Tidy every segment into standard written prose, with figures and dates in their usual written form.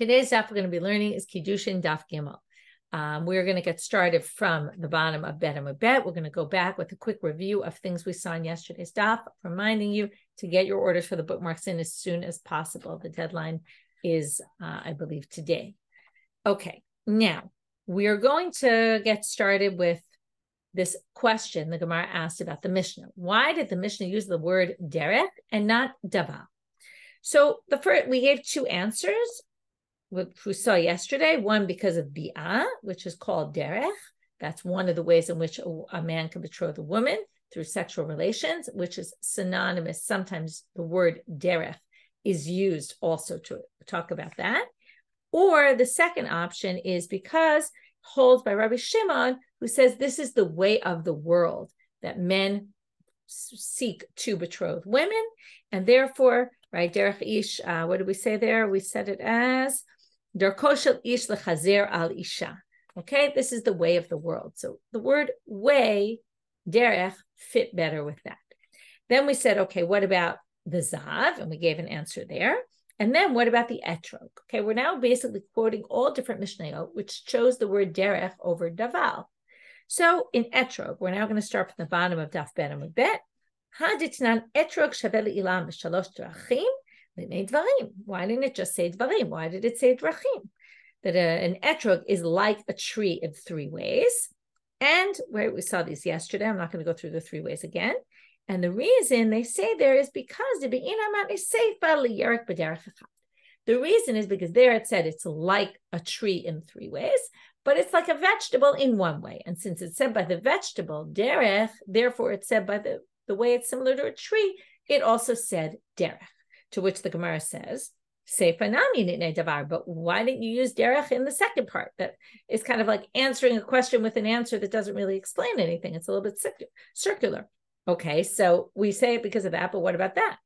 Today's daf we're going to be learning is Kiddushin Daf Gimel. We're going to get started from the bottom of Bet Amud Bet. We're going to go back with a quick review of things we saw in yesterday's daf, reminding you to get your orders for the bookmarks in as soon as possible. The deadline is, I believe, today. Okay, now we are going to get started with this question the Gemara asked about the Mishnah. Why did the Mishnah use the word derech and not davar? So the first, we gave two answers, which we saw yesterday. One, because of bi'ah, which is called derech. That's one of the ways in which a man can betroth a woman through sexual relations, which is synonymous. Sometimes the word derech is used also to talk about that. Or the second option is because holds by Rabbi Shimon, who says this is the way of the world, that men seek to betroth women, and therefore, right, derech ish, what did we say there? We said it as darko shel ish lechazer al isha. Okay, this is the way of the world. So the word way, derech, fit better with that. Then we said, okay, what about the zav? And we gave an answer there. And then what about the etrog? Okay, we're now basically quoting all different mishnayot, which chose the word derech over daval. So in etrog, we're now going to start from the bottom of Daf Bet Amud Bet. Haditnan etrog shaveh le'ilam b'shalosh drachim l'nei dvarim. Why didn't it just say dvarim? Why did it say drachim? That an etrog is like a tree in three ways. And where we saw these yesterday, I'm not going to go through the three ways again. And the reason they say there is because the reason is because there it said it's like a tree in three ways, but it's like a vegetable in one way. And since it's said by the vegetable, derech, therefore it's said by the way it's similar to a tree, it also said derech, to which the Gemara says, but why didn't you use derech in the second part? That is kind of like answering a question with an answer that doesn't really explain anything. It's a little bit circular. Okay, so we say it because of that, but what about that?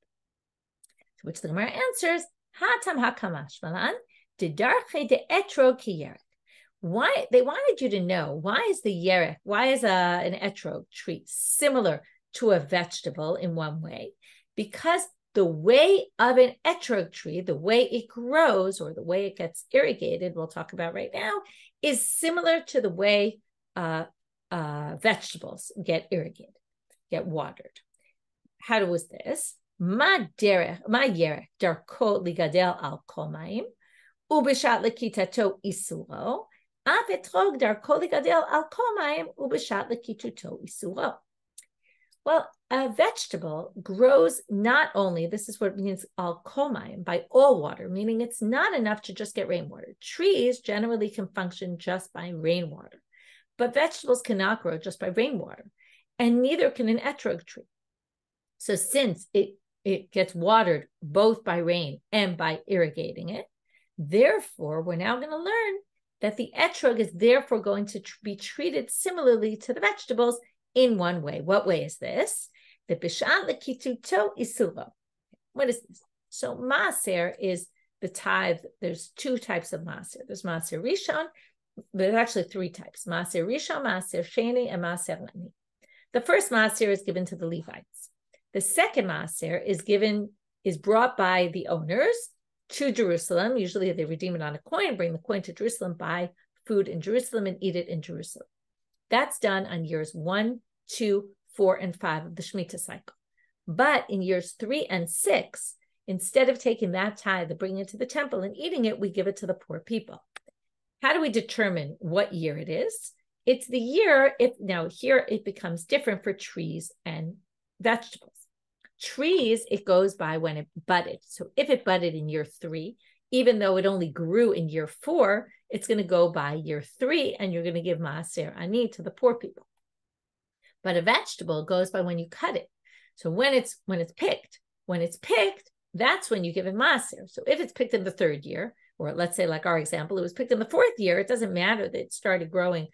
To which the Gemara answers, Hatam hakamash malan, didarche de etrog ki yerek. Why they wanted you to know, why is the yerek, why is an etrog tree similar to a vegetable in one way? Because the way of an etrog tree, the way it grows or the way it gets irrigated, we'll talk about right now, is similar to the way vegetables get irrigated, get watered. How was this? Ma yerek darko ligadel al kol mayim ubishat lekitato isuro af etrog darko ligadel al kol mayim ubishat lekituto isuro. Well, a vegetable grows not only, this is what it means, al kol mayim, by all water, meaning it's not enough to just get rainwater. Trees generally can function just by rainwater, but vegetables cannot grow just by rainwater, and neither can an etrog tree. So since it gets watered both by rain and by irrigating it, therefore, we're now going to learn that the etrog is therefore going to be treated similarly to the vegetables in one way. What way is this? The bishat lekituto isuro. What is this? So maaser is the tithe. There's two types of maaser. There's maaser rishon. There's actually three types: maaser rishon, maaser sheni, and maaser leni. The first maaser is given to the Levites. The second maaser is brought by the owners to Jerusalem. Usually they redeem it on a coin, bring the coin to Jerusalem, buy food in Jerusalem, and eat it in Jerusalem. That's done on years 1, 2, 4, and 5 of the Shemitah cycle. But in years 3 and 6, instead of taking that tithe and bringing it to the temple and eating it, we give it to the poor people. How do we determine what year it is? It's the year, now here it becomes different for trees and vegetables. Trees, it goes by when it budded. So if it budded in year 3, even though it only grew in year 4, it's going to go by year 3, and you're going to give maaser ani to the poor people. But a vegetable goes by when you cut it. So when it's picked, that's when you give it maaser. So if it's picked in the 3rd year, or let's say like our example, it was picked in the 4th year, it doesn't matter that it started growing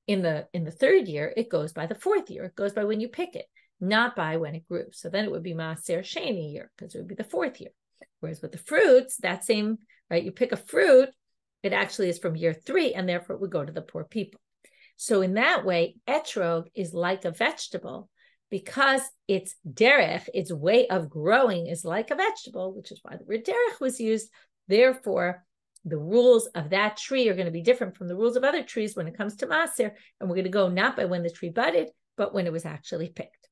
in the 3rd year, it goes by the 4th year. It goes by when you pick it, not by when it grew. So then it would be maaser sheni year, because it would be the 4th year. Whereas with the fruits, that same, right, you pick a fruit, it actually is from year 3, and therefore it would go to the poor people. So in that way, etrog is like a vegetable because its derech, its way of growing, is like a vegetable, which is why the word derech was used. Therefore, the rules of that tree are going to be different from the rules of other trees when it comes to Maser, and we're going to go not by when the tree budded, but when it was actually picked.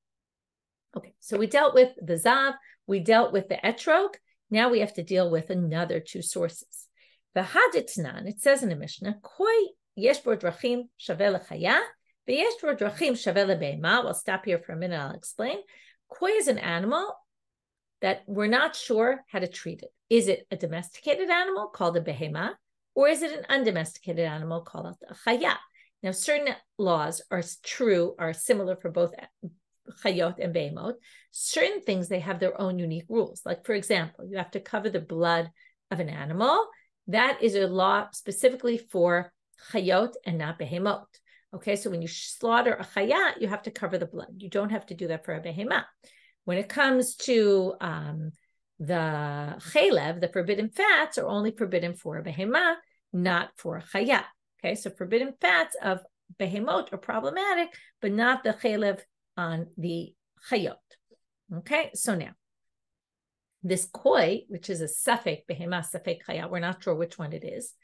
Okay, so we dealt with the Zav, we dealt with the Etrog. Now we have to deal with another two sources. The Haditnan, it says in the Mishnah, Koi yesh bo drachim shaveh lechaya, v'yesh bo drachim shaveh lebeima. We'll stop here for a minute, I'll explain. Koi is an animal that we're not sure how to treat it. Is it a domesticated animal called a behema, or is it an undomesticated animal called a chaya? Now, certain laws are similar for both chayot and behemot. Certain things, they have their own unique rules. Like, for example, you have to cover the blood of an animal. That is a law specifically for chayot and not behemot. Okay, so when you slaughter a chaya, you have to cover the blood. You don't have to do that for a behema. When it comes to the chalev, the forbidden fats are only forbidden for a behema, not for a chaya. Okay, so forbidden fats of behemot are problematic, but not the chalev on the chayot. Okay, so now, this koi, which is a safek behema, safek chaya, we're not sure which one it is.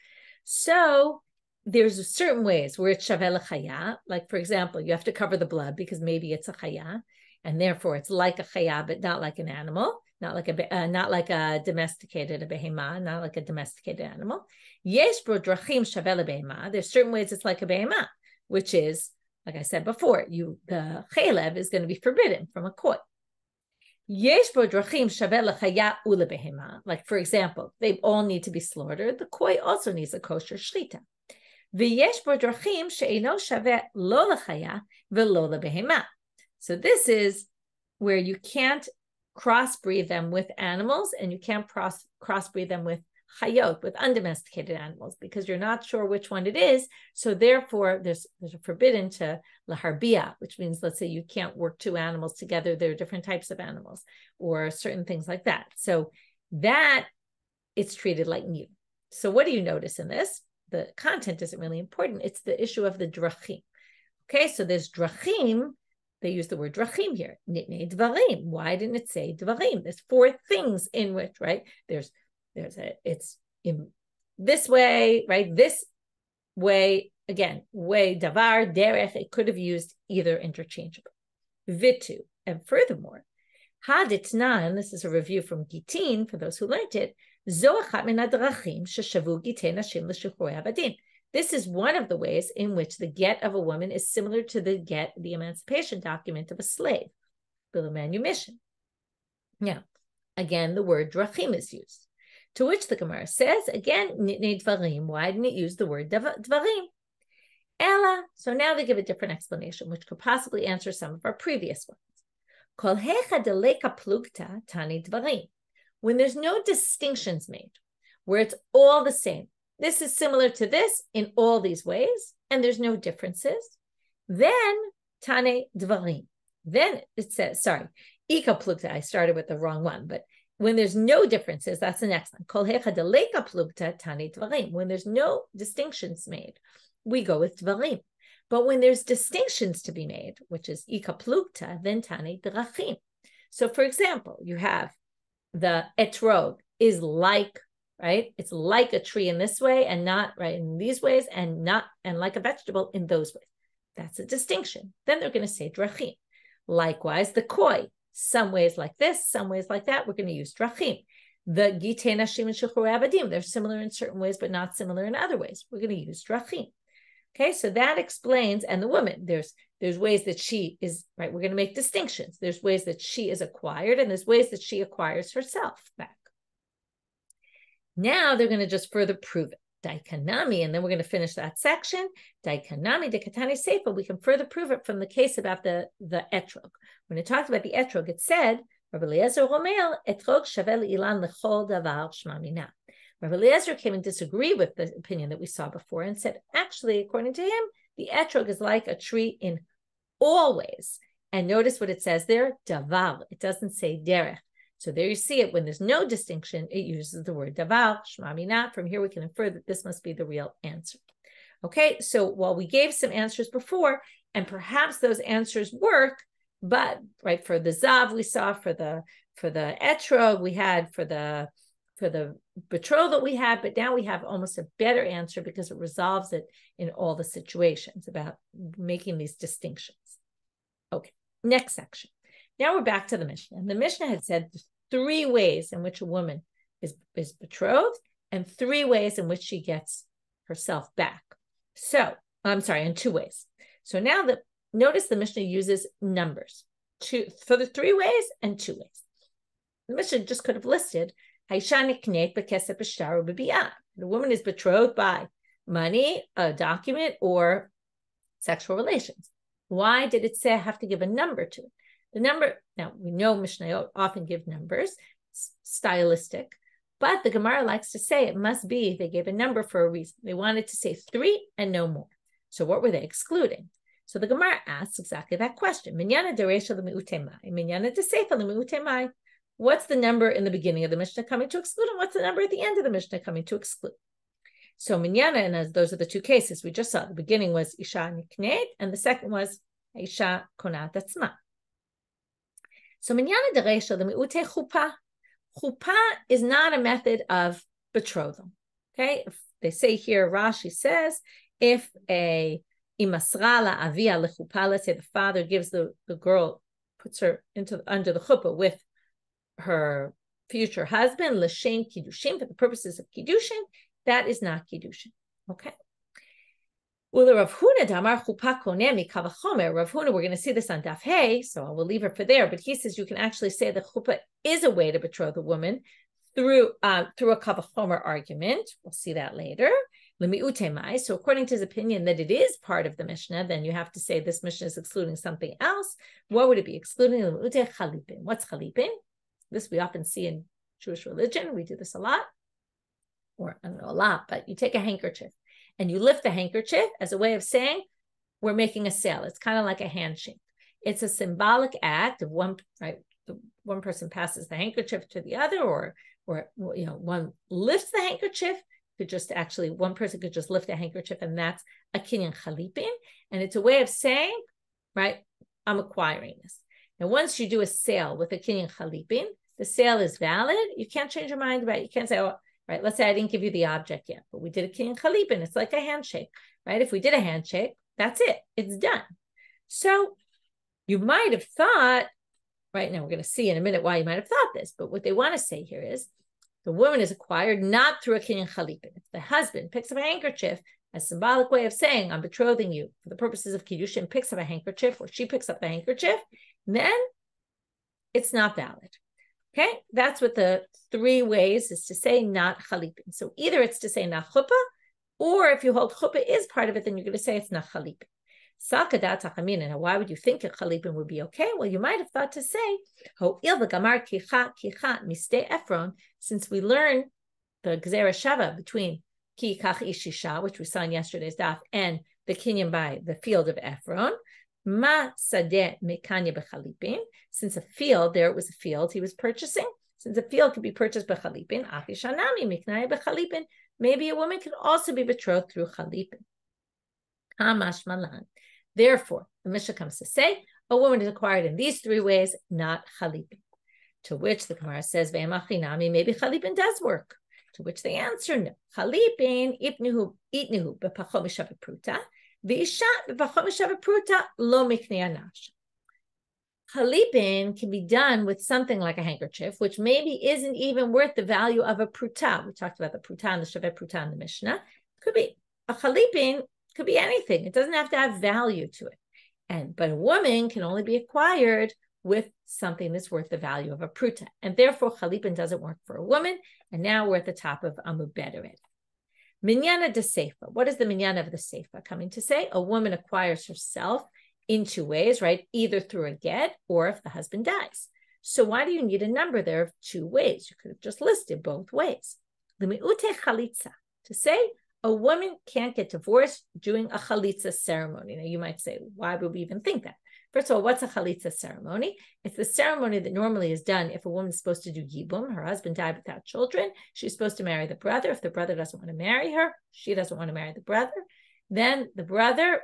So there's certain ways where it's shaveh lechaya, like for example, you have to cover the blood because maybe it's a chaya, and therefore it's like a chaya, but not like an animal, not like a domesticated a behema, not like a domesticated animal. Yesh bo drachim shaveh lebehema. There's certain ways it's like a behema, which is, like I said before, the chalev is going to be forbidden from a koi. Yesh bo drachim shaveh lechaya ulebehema. Like for example, they all need to be slaughtered. The koi also needs a kosher shlita. V'yesh bo drachim she'eino shaveh lo lechaya v'lo lebehema. So this is where you can't crossbreed them with animals, and you can't crossbreed them with chayot, with undomesticated animals, because you're not sure which one it is. So therefore, there's a forbidden to laharbia, which means, let's say you can't work two animals together. There are different types of animals, or certain things like that. So that it's treated like new. So what do you notice in this? The content isn't really important. It's the issue of the drachim. Okay, so there's drachim. They use the word drachim here. Nitnei dvarim. Why didn't it say dvarim? There's four things in which, right? It's in this way, right? This way, again, way, davar, derech. It could have used either interchangeably. Vitu. And furthermore, haditnan, this is a review from Gitin, for those who learned it, zo achat min hadrachim sheshavu gitei nashim l'shuchrei abadin. This is one of the ways in which the get of a woman is similar to the emancipation document of a slave, bill of manumission. Now, again, the word drachim is used, to which the Gemara says, again, nitnei dvarim. Why didn't it use the word dvarim? Ella. So now they give a different explanation, which could possibly answer some of our previous ones. Kol hecha deleka plugta tani dvarim. When there's no distinctions made, where it's all the same. This is similar to this in all these ways, and there's no differences. Then, tane dvarim. Then it says, ika plugta, I started with the wrong one, but when there's no differences, that's the next one. Kol hecha deleka plugta tane dvarim. When there's no distinctions made, we go with dvarim. But when there's distinctions to be made, which is ika plugta, then tane drachim. So for example, you have the etrog is like, right? It's like a tree in this way and not right in these ways, and like a vegetable in those ways. That's a distinction. Then they're going to say drachim. Likewise, the koi, some ways like this, some ways like that, we're going to use drachim. The gitei nashim and shuchrei abadim, they're similar in certain ways, but not similar in other ways. We're going to use drachim. Okay, so that explains, and the woman, there's ways that she is, right, we're going to make distinctions. There's ways that she is acquired, and there's ways that she acquires herself back. Now they're going to just further prove it. Daikanami, and then we're going to finish that section. Daikanami de katani seifa, we can further prove it from the case about the etrog. When it talked about the etrog, it said, Rabbi Eliezer Romel, etrog shaveh ilan lechol davar shma mina. Rabbi Eliezer came and disagreed with the opinion that we saw before and said, actually, according to him, the etrog is like a tree in all ways. And notice what it says there, davar. It doesn't say derech. So there you see it. When there's no distinction, it uses the word davar, shma mina. From here, we can infer that this must be the real answer. Okay, so while we gave some answers before, and perhaps those answers work, but right for the zav we saw, for the etrog we had, for the for the betrothal we had, but now we have almost a better answer because it resolves it in all the situations about making these distinctions. Okay, next section. Now we're back to the Mishnah. And the Mishnah had said 3 ways in which a woman is betrothed and 3 ways in which she gets herself back. So, I'm sorry, in 2 ways. So now notice the Mishnah uses numbers for the 3 ways and 2 ways. The Mishnah just could have listed the woman is betrothed by money, a document, or sexual relations. Why did it say I have to give a number to it? The number, now we know Mishnah often give numbers, stylistic, but the Gemara likes to say it must be they gave a number for a reason. They wanted to say 3 and no more. So what were they excluding? So the Gemara asks exactly that question. Minyana deresha l'mi'utemai, minyana deseifa l'mi'utemai. What's the number in the beginning of the Mishnah coming to exclude, and what's the number at the end of the Mishnah coming to exclude? So minyana, and as those are the 2 cases we just saw. The beginning was isha niknet, and the second was isha konat atzma. So minyana deresha l'mi'ute chupa. Chupa is not a method of betrothal. Okay, if they say here, Rashi says, if a imasra la avia lechupa, let's say the father gives the girl, puts her under the chuppah with her future husband, l'shem kiddushin, for the purposes of kiddushin, that is not kiddushin. Okay. Well, the Rav Huna damar chupa koneh mikal v'chomer. Rav Huna, we're going to see this on Daf Hey, so I will leave it for there. But he says you can actually say the chuppah is a way to betroth a woman through a kal v'chomer argument. We'll see that later. L'mi'utemai. So according to his opinion that it is part of the Mishnah, then you have to say this Mishnah is excluding something else. What would it be excluding? L'mi'ute chalipin. What's chalipin? This we often see in Jewish religion. We do this a lot, or I don't know a lot, but you take a handkerchief and you lift the handkerchief as a way of saying we're making a sale. It's kind of like a handshake. It's a symbolic act of one person passes the handkerchief to the other, or one lifts the handkerchief. One person could just lift a handkerchief, and that's a kinyan chalipin, and it's a way of saying, right, I'm acquiring this. Now, once you do a sale with a kinyan chalipin, the sale is valid. You can't change your mind about it. You can't say, oh, right, let's say I didn't give you the object yet, but we did a kinyan chalipin. It's like a handshake, right? If we did a handshake, that's it. It's done. So you might have thought, right now we're going to see in a minute why you might have thought this, but what they want to say here is the woman is acquired not through a kinyan chalipin. If the husband picks up a handkerchief, a symbolic way of saying I'm betrothing you for the purposes of kiddushin, picks up a handkerchief, or she picks up the handkerchief, then it's not valid. Okay, that's what the 3 ways is to say not chalipin. So either it's to say not chuppah, or if you hold chuppah is part of it, then you're going to say it's not chalipin. Now, why would you think a chalipin would be okay? Well, you might have thought to say, since we learn the gzera shava between ki kach ishisha, which we saw in yesterday's daf, and the kinyan by the field of Ephron, ma sadeh mekanya bechalipin. Since a field, there it was a field he was purchasing. Since a field could be purchased bechalipin, afishanami miknaya bechalipin. Maybe a woman could also be betrothed through chalipin. Hamash malan. Therefore, the Mishnah comes to say a woman is acquired in these 3 ways, not chalipin. To which the Gemara says, ve'emachinami, maybe chalipin does work. To which they answer, no. Chalipin itnihu b'pachot mishaveh pruta, v'isha b'pachot mishaveh pruta lo miknei anash. Chalipin can be done with something like a handkerchief, which maybe isn't even worth the value of a pruta. We talked about the pruta and the shaveh pruta in the Mishnah. Could be a chalipin, could be anything. It doesn't have to have value to it. But a woman can only be acquired with something that's worth the value of a pruta. And therefore, chalipin doesn't work for a woman. And now we're at the top of Amud Bederet. Minyana de Seifa. What is the minyana of the Seifa coming to say? A woman acquires herself in 2 ways, right? Either through a get or if the husband dies. So why do you need a number there of 2 ways? You could have just listed both ways. The mi'ute chalitza, to say a woman can't get divorced doing a chalitza ceremony. Now you might say, why would we even think that? First of all, what's a chalitza ceremony? It's the ceremony that normally is done if a woman's supposed to do yibum. Her husband died without children. She's supposed to marry the brother. If the brother doesn't want to marry her, she doesn't want to marry the brother, then the brother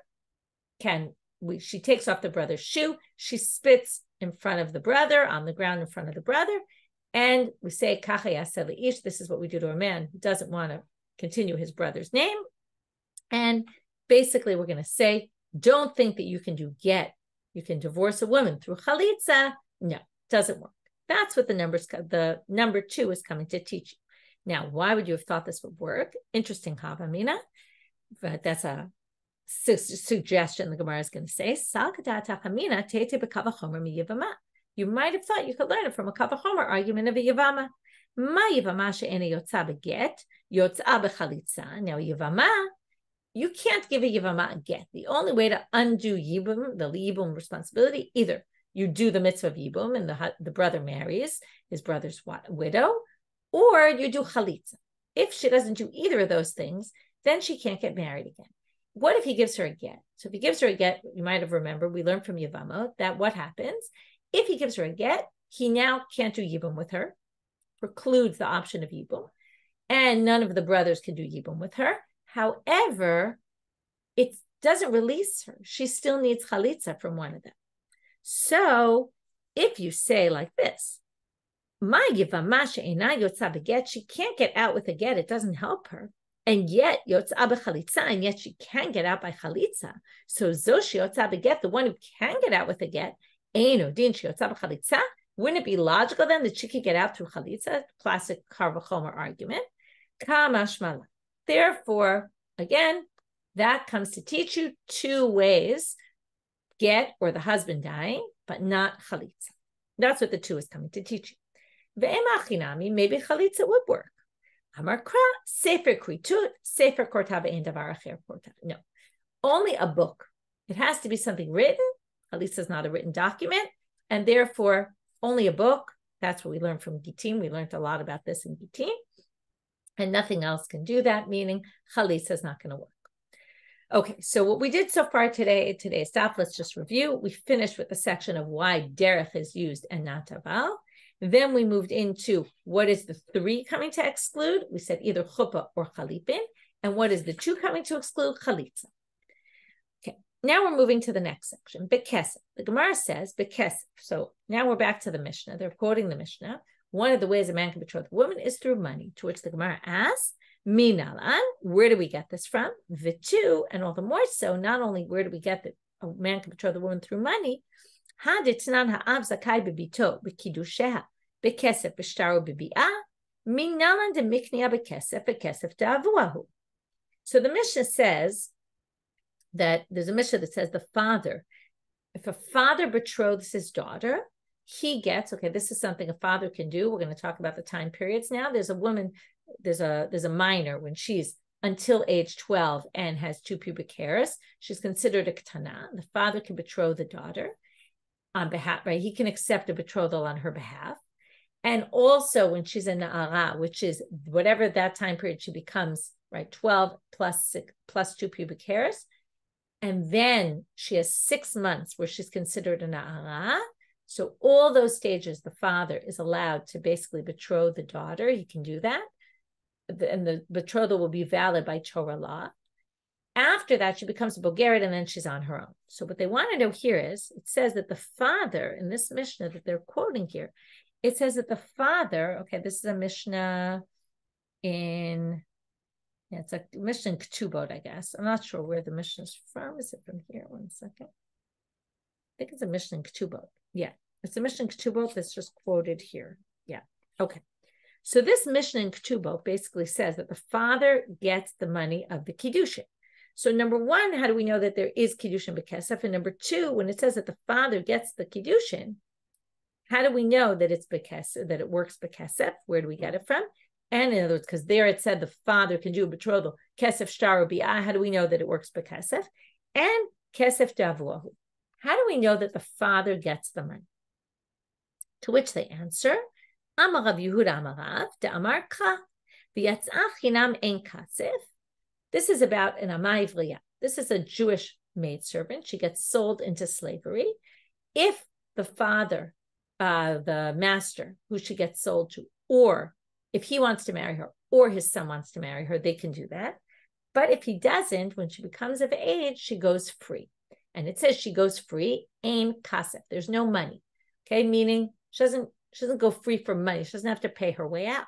she takes off the brother's shoe. She spits in front of the brother, on the ground in front of the brother. And we say, this is what we do to a man who doesn't want to continue his brother's name. And basically, we're going to say, don't think that you can divorce a woman through chalitza. No, doesn't work. That's what the number 2 is coming to teach you. Now, why would you have thought this would work? Interesting, Havamina. But that's a suggestion the Gemara is going to say. You might have thought you could learn it from a kavachomer argument of a yavama. Ma yavama she'ena yotza beget, yotza bechalitza. Now, yavama, you can't give a yavama a get. The only way to undo yibum, the yibum responsibility, either you do the mitzvah of yibum and the brother marries his brother's widow, or you do chalitza. If she doesn't do either of those things, then she can't get married again. What if he gives her a get? So if he gives her a get, you might have remembered, we learned from Yavama that what happens? If he gives her a get, he now can't do yibum with her, precludes the option of yibum, and none of the brothers can do yibum with her. However, it doesn't release her. She still needs chalitza from one of them. So if you say like this, my yivama she'ena yotza beget, she can't get out with a get, it doesn't help her. And yet yotza bechalitza, and yet she can get out by chalitza. So zoshi yotza beget, the one who can get out with a get, eino din sheyotza bechalitza. Wouldn't it be logical then that she could get out through chalitza? Classic Karvachomer argument. Kamashmala. Therefore, again, that comes to teach you 2 ways: get or the husband dying, but not chalitza. That's what the 2 is coming to teach you. Ve'emachinami, maybe chalitza would work. Amar kra sefer kritut sefer korta ve'en davar acher korta. No, only a book. It has to be something written. Chalitza is not a written document, and therefore only a book. That's what we learned from Gittin. We learned a lot about this in Gittin, and nothing else can do that. Meaning chalitza is not going to work. Okay, so what we did so far today's daf, let's just review. We finished with the section of why derech is used and not aval. Then we moved into what is the 3 coming to exclude. We said either chuppah or chalipin. And what is the 2 coming to exclude? Chalitza. Okay, now we're moving to the next section, bekesef. The Gemara says bekesef. So now we're back to the Mishnah. They're quoting the Mishnah. One of the ways a man can betroth a woman is through money, to which the Gemara asks, minalan, where do we get this from? Vitu, and all the more so, not only where do we get that a man can betroth a woman through money, so the Mishnah says that there's a Mishnah that says the father, if a father betroths his daughter, he gets, okay, this is something a father can do. We're going to talk about the time periods now. There's a woman, there's a minor when she's until age 12 and has 2 pubic hairs. She's considered a ketana. The father can betroth the daughter on behalf, right? He can accept a betrothal on her behalf. And also when she's a na'ara, which is whatever that time period she becomes, right? 12 plus 2 pubic hairs. And then she has 6 months where she's considered a na'ara. So all those stages, the father is allowed to basically betroth the daughter. He can do that. And the betrothal will be valid by Torah law. After that, she becomes a Bulgarian, and then she's on her own. So what they want to know here is, it says that the father, in this Mishnah that they're quoting here, it says that the father, okay, this is a Mishnah it's a Mishnah in Ketubot, I guess. I'm not sure where the Mishnah is from. Is it from here? 1 second. I think it's a Mishnah in Ketubot. Yeah, it's a Mishnah in Ketubot that's just quoted here. Yeah, okay. So this Mishnah in Ketubot basically says that the father gets the money of the Kiddushin. So number 1, how do we know that there is Kiddushin bekesef? And number 2, when it says that the father gets the Kiddushin, how do we know that it's bekesef, that it works bekesef? Where do we get it from? And in other words, because there it said the father can do a betrothal, kesef shtar bi'ah, how do we know that it works bekesef? And kesef davuahu. How do we know that the father gets the money? To which they answer, Amar Rav Yehuda Amar Rav, de'amar ka, v'yatzah chinam ein kasef. This is about an Amayvriya. This is a Jewish maidservant. She gets sold into slavery. If the father, the master who she gets sold to, or if he wants to marry her, or his son wants to marry her, they can do that. But if he doesn't, when she becomes of age, she goes free. And it says she goes free, ein kasef. There's no money. Okay, meaning she doesn't She doesn't go free for money. She doesn't have to pay her way out.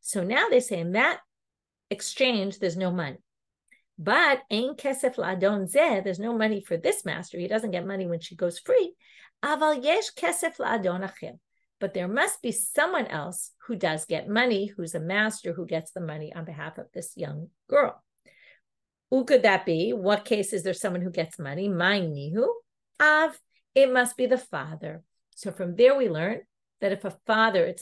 So now they say in that exchange, there's no money. But ein kesef la'adon zeh, there's no money for this master. He doesn't get money when she goes free. Aval yesh kesef la'adon acher. But there must be someone else who does get money, who's a master who gets the money on behalf of this young girl. Who could that be? What case is there someone who gets money? My nihu av. It must be the father. So from there we learn that if a father, it's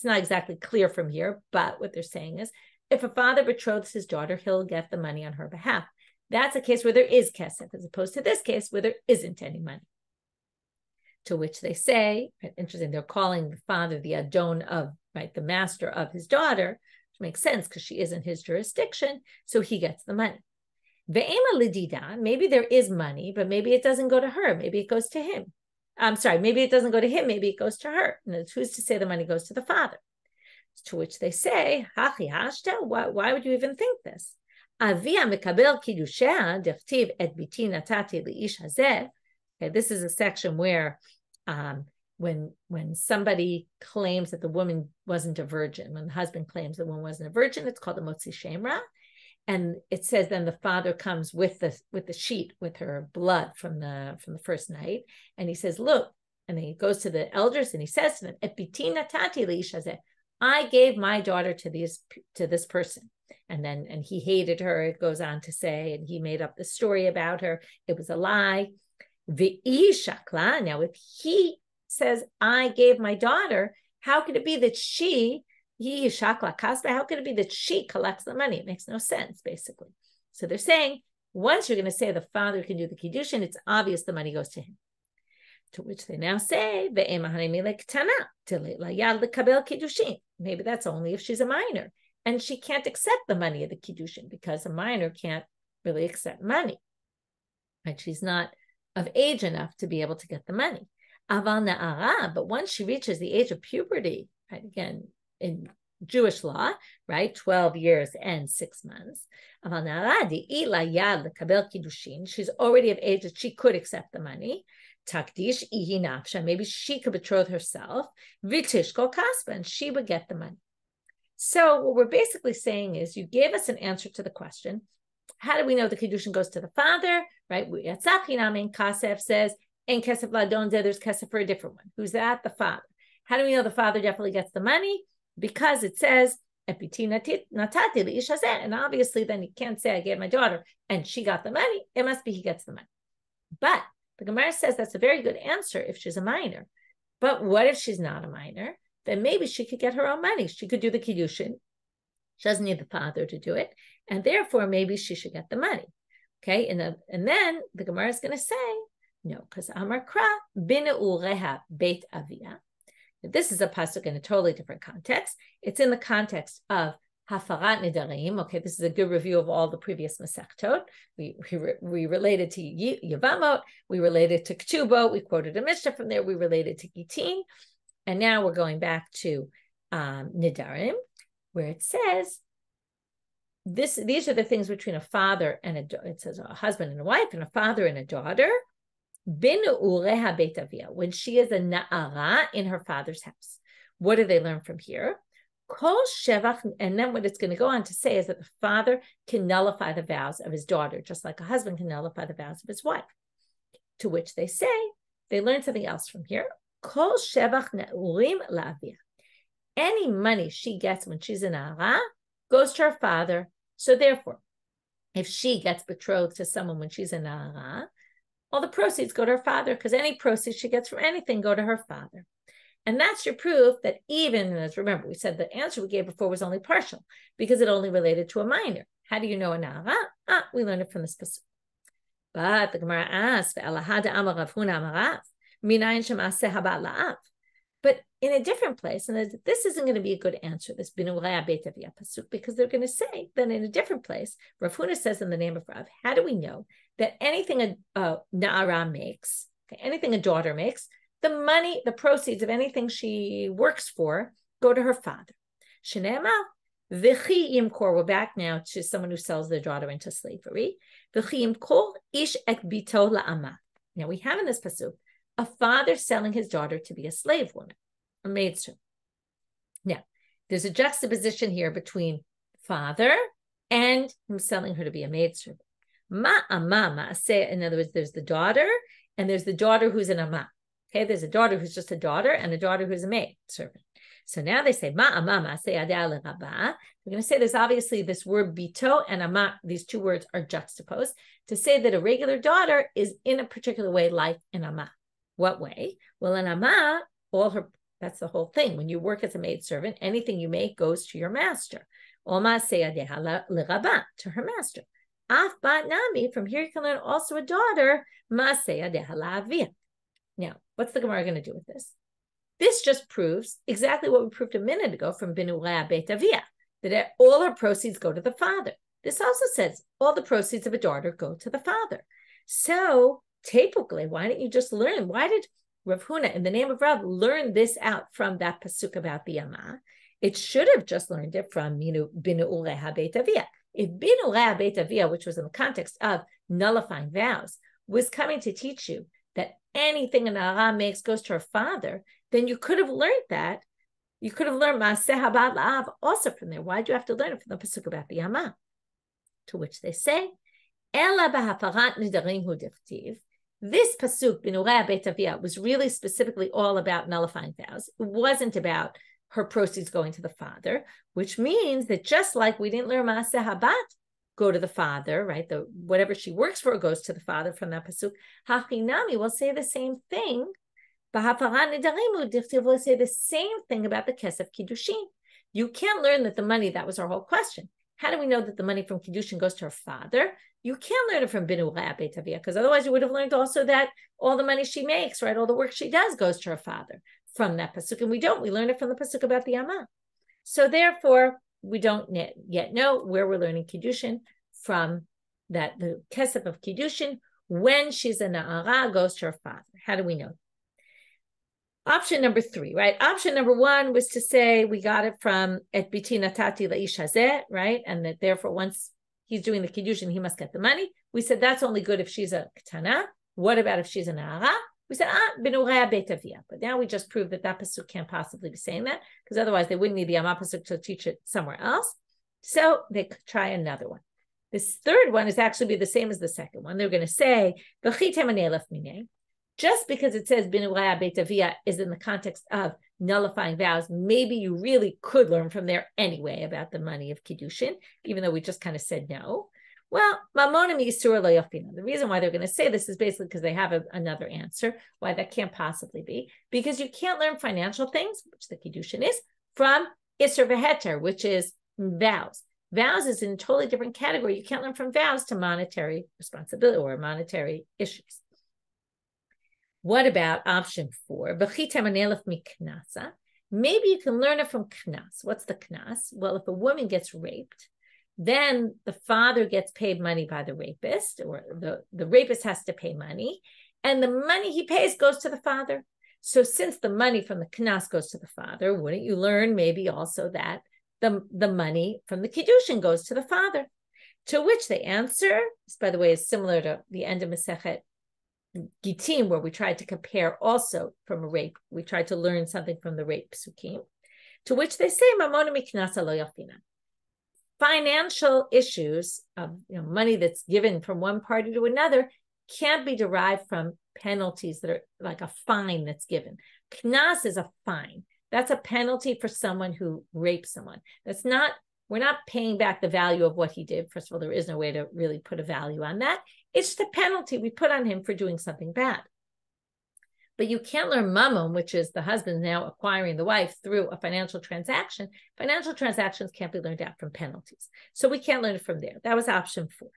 not exactly clear from here, but what they're saying is, if a father betroths his daughter, he'll get the money on her behalf. That's a case where there is kesef, as opposed to this case where there isn't any money. To which they say, interesting, they're calling the father the adon of, the master of his daughter, which makes sense because she is in his jurisdiction, so he gets the money. Ve'ema lidida, maybe there is money, but maybe it doesn't go to her, maybe it goes to him. I'm sorry, maybe it doesn't go to him, maybe it goes to her. And who's to say the money goes to the father? To which they say, Hachi hashta, why would you even think this? Avia mekabel kiddusha dertiv et biti natati leish hazeh. Okay, this is a section where when somebody claims that the woman wasn't a virgin, when the husband claims the woman wasn't a virgin, it's called a motzi shemra. And it says then the father comes with the sheet with her blood from the first night, and he says, look, and then he goes to the elders and he says to them, et biti natati leish hazeh. I gave my daughter to this person. And he hated her, it goes on to say, and he made up the story about her. It was a lie. Shakla. Now, if he says, I gave my daughter, how could it be that Shakla Kasba, how could it be that she collects the money? It makes no sense, basically. So they're saying, once you're going to say the father can do the Kiddushin, it's obvious the money goes to him. To which they now say, maybe that's only if she's a minor. And she can't accept the money of the Kiddushin because a minor can't really accept money. Right? She's not of age enough to be able to get the money. Aval na'ara, but once she reaches the age of puberty, right, again, in Jewish law, right, 12 years and 6 months, aval na'ara di'ila yad lekabel kiddushin, she's already of age that she could accept the money. Takdish ihi nafsha, maybe she could betroth herself. Vitishko kasba, and she would get the money. So what we're basically saying is, you gave us an answer to the question, how do we know the Kiddushin goes to the father? Right? Kasef says, in Kesef Ladon, there's Kesef for a different one. Who's that? The father. How do we know the father definitely gets the money? Because it says, and obviously then you can't say I gave my daughter and she got the money. It must be he gets the money. But the Gemara says that's a very good answer if she's a minor. But what if she's not a minor? Then maybe she could get her own money. She could do the Kiddushin. She doesn't need the father to do it. And therefore, maybe she should get the money. Okay, and then the Gemara is going to say, no, because Amar Kra, Bin'ureha Beit Avia. This is a pasuk in a totally different context. It's in the context of Hafarat Nidarim. Okay, this is a good review of all the previous Masechtot. We related to Yevamot, we related to Ketubot, we quoted a Mishnah from there, we related to Gitin, and now we're going back to Nidarim, where it says, these are the things between a father and it says a husband and a wife, and a father and a daughter. Bin ureha beit avia, when she is a na'ara in her father's house. What do they learn from here? Kol shevach, and then what it's going to go on to say is that the father can nullify the vows of his daughter, just like a husband can nullify the vows of his wife. To which they say, they learn something else from here. Kol shevach na'urim la'avia. Any money she gets when she's a na'ara goes to her father. So therefore, if she gets betrothed to someone when she's a na'ara, all the proceeds go to her father, because any proceeds she gets from anything go to her father. And that's your proof that even, as remember, we said the answer we gave before was only partial, because it only related to a minor. How do you know a na'ara? We learned it from this pasuk. But the Gemara asks, but in a different place, and this isn't going to be a good answer, this Binurei Beit Avia pasuk, because they're going to say that in a different place, Rav Huna says in the name of Rav, how do we know that anything a na'ara makes, anything a daughter makes, the money, the proceeds of anything she works for go to her father? Shneimar, v'chi yimkor, we're back now to someone who sells their daughter into slavery. V'chi yimkor ish et bito la'ama. Now we have in this pasuk, a father selling his daughter to be a slave woman, a maidservant. Now, there's a juxtaposition here between father and him selling her to be a maidservant. Ma'ama, in other words, there's the daughter, and there's the daughter who's an ama. Okay, there's a daughter who's just a daughter, and a daughter who's a maidservant. So now they say ma'ama se adeh l'rabba. We're going to say there's obviously this word bito and ama. These two words are juxtaposed to say that a regular daughter is in a particular way like an ama. What way? Well, an ama, that's the whole thing. When you work as a maidservant, anything you make goes to your master. Oma se adeh l'rabba, to her master. Af bat nami, from here you can learn also a daughter, ma se adeh la'avia. Now, what's the Gemara going to do with this? This just proves exactly what we proved a minute ago from Binurei Beit Avia, that all her proceeds go to the father. This also says all the proceeds of a daughter go to the father. So typically, why don't you just learn? Why did Rav Huna, in the name of Rav, learn this out from that pasuk about the Ama? It should have just learned it from Binurei Beit Avia. If Binurei Beit Avia, which was in the context of nullifying vows, was coming to teach you that anything an Ara makes goes to her father, then you could have learned that. You could have learned Maaseh Habad La'av also from there. Why do you have to learn it from the pasuk about the Ama? To which they say, Ela b'hafarat nidarim hu dichtiv. This pasuk, Binurei Beit Avia, was really specifically all about nullifying vows. It wasn't about her proceeds going to the father, which means that just like we didn't learn Maaseh Habat go to the father, right? Whatever she works for goes to the father from that pasuk. Hachinami will say the same thing. Will say the same thing about the kesef kiddushin. You can't learn that the money, that was our whole question. How do we know that the money from kiddushin goes to her father? You can't learn it from Binurei Beit Avia, because otherwise you would have learned also that all the money she makes, right, all the work she does goes to her father from that pasuk, and we learn it from the pasuk about the Ama. So therefore, we don't yet know where we're learning kiddushin from, that the kesef of kiddushin, when she's a na'ara, goes to her father. How do we know? Option number 3, right? Option number 1 was to say we got it from et biti natati la'ish hazeh, right? And that therefore once he's doing the kiddushin, he must get the money. We said that's only good if she's a ketana. What about if she's a na'ara? We said, Binurei Beit Avia. But now we just proved that pasuk can't possibly be saying that, because otherwise they wouldn't need the Ama pasuk to teach it somewhere else. So they could try another one. This third one is actually be the same as the second one. They're going to say, just because it says Binurei Beit Avia is in the context of nullifying vows, maybe you really could learn from there anyway about the money of Kiddushin, even though we just kind of said no. Well, the reason why they're going to say this is basically because they have another answer why that can't possibly be, because you can't learn financial things, which the Kiddushin is, from Isser V'Heter, which is vows. Vows is in a totally different category. You can't learn from vows to monetary responsibility or monetary issues. What about option 4? Maybe you can learn it from knas. What's the knas? Well, if a woman gets raped, then the father gets paid money by the rapist, or the rapist has to pay money, and the money he pays goes to the father. So since the money from the knas goes to the father, wouldn't you learn maybe also that the money from the kiddushin goes to the father? To which the answer, this, by the way, is similar to the end of Masechet Gittin, where we tried to compare also from a rape. We tried to learn something from the rape psukim. To which they say, Mamona miknasa lo yafina. Financial issues of money that's given from one party to another can't be derived from penalties that are like a fine that's given. Knas is a fine. That's a penalty for someone who rapes someone. We're not paying back the value of what he did. First of all, there is no way to really put a value on that. It's the penalty we put on him for doing something bad. But you can't learn mammon, which is the husband now acquiring the wife through a financial transaction. Financial transactions can't be learned out from penalties. So we can't learn it from there. That was option 4.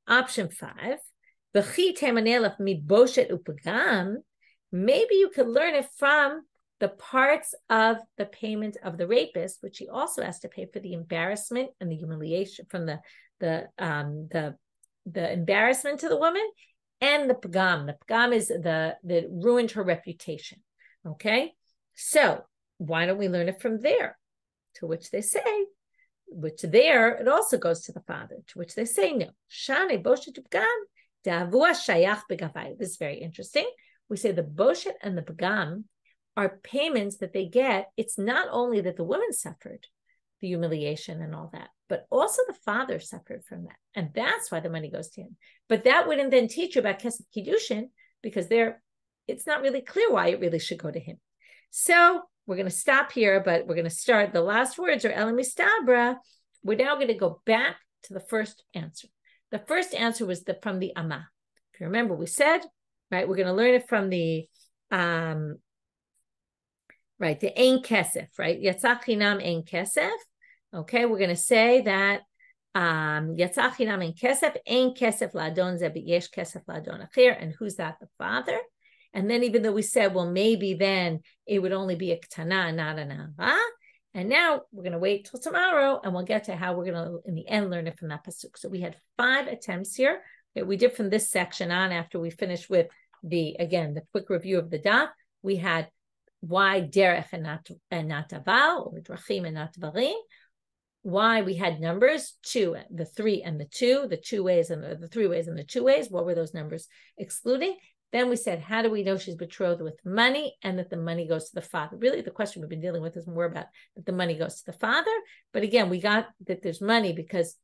Option 5, maybe you could learn it from the parts of the payment of the rapist, which he also has to pay for the embarrassment and the humiliation, from the embarrassment to the woman, and the pagam. The pagam is that ruined her reputation. Okay, so why don't we learn it from there? To which they say, which there it also goes to the father. To which they say no. Shane boshet pagam davua shayach begavai. This is very interesting. we say the boshet and the pagam are payments that they get. It's not only that the woman suffered the humiliation and all that, but also the father suffered from that. And that's why the money goes to him. But that wouldn't then teach you about Kesef Kiddushin, because it's not really clear why it really should go to him. So we're going to stop here, but we're going to start. The last words are Elam Mistabra. We're now going to go back to the first answer. The first answer was from the Amma. If you remember, we said, right, we're going to learn it from the right, the Ein Kesef, right? Yatzah Chinam Ein Kesef. Okay, we're going to say that Yatzah Chinam Ein Kesef La'adon Ze Yesh Kesef La'adon Achir. And who's that? The father. And then even though we said, well, maybe then it would only be a Ketana, not an Ahava. And now we're going to wait till tomorrow, and we'll get to how we're going to, in the end, learn it from that pasuk. So we had 5 attempts here. Okay, we did from this section on after we finished with the quick review of the daf. We had why derech and not aval, or drachim and not dvarim. Why we had numbers 2, the 3 and the 2, the 2 ways and the 3 ways and the 2 ways. What were those numbers excluding? Then we said, how do we know she's betrothed with money and that the money goes to the father? Really, the question we've been dealing with is more about that the money goes to the father. But again, we got that there's money because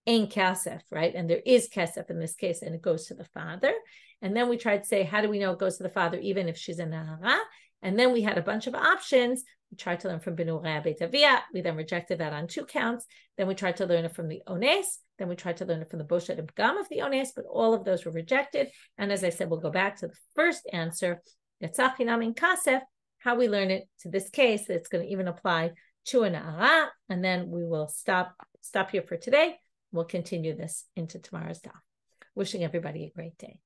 ain't kesef, right? And there is kesef in this case, and it goes to the father. And then we tried to say, how do we know it goes to the father even if she's a nahara? And then we had a bunch of options. We tried to learn from Binu Rea Beit Avia. We then rejected that on 2 counts. Then we tried to learn it from the Ones. Then we tried to learn it from the Boshet and Pagam of the Ones, but all of those were rejected. And as I said, we'll go back to the first answer, Yatzah Chinam Ein Kesef, how we learn it to this case. It's going to even apply to a Na'ara. And then we will stop here for today. We'll continue this into tomorrow's daf. Wishing everybody a great day.